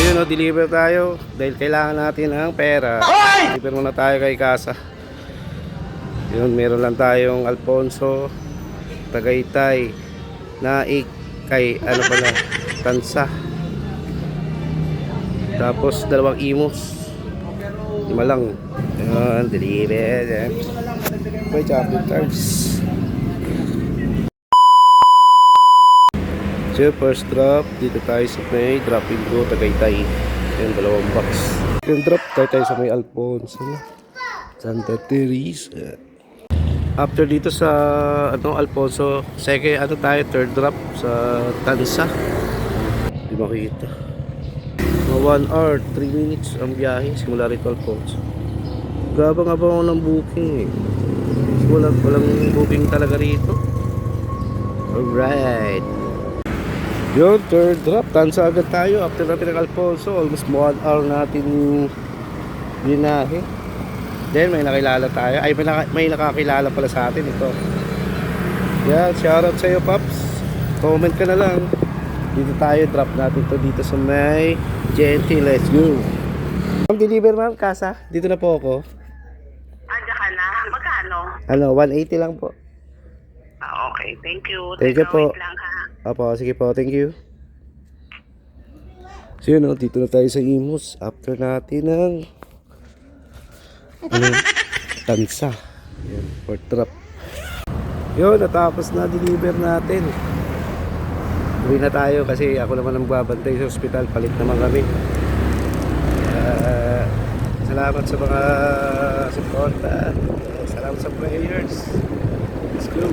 Ayun o, deliver tayo dahil kailangan natin ng pera. Deliver muna tayo kay Casa. Yun, meron lang tayong Alfonso, Tagaytay, Naik, kay ano pala, Tansa. Tapos dalawang Imos. 5 lang. Ayun, deliver. May chocolate cards. So first drop, dito tayo sa may dropping go Tagaytay. Yung 2 box. Yung drop tayo sa may Alfonso, Santa Teresa. After dito sa Alfonso, second third drop sa Tansa. Hindi makita. 1 hour, 3 minutes ang biyahe simula rito Alfonso. Gabang-abang ako ng booking eh. Walang booking talaga rito. Alright. Yun, third drop, Tansa agad tayo. After natin ng Alfonso, almost 1 hour natin binahe. Then may nakilala tayo. Ay, may nakakilala pala sa atin ito. Yan, shoutout sa iyo Paps. Comment ka na lang. Dito tayo, drop natin to dito sa may GNT. Let's go. Ang deliver ma'am, Casa. Dito na po ako. Andiyan ka na? Magkano? 180 lang po. Okay, thank you. Thank you po. Wait lang ha. Opo, sige po, thank you. So yun, dito na tayo sa Imos. After natin ng Tansa. Yan, for trap. Yun, natapos na deliver natin. Uwi na tayo kasi ako naman ang babantay sa ospital. Palit naman kami. Salamat sa mga suporta. Salamat sa prayers. Let's go.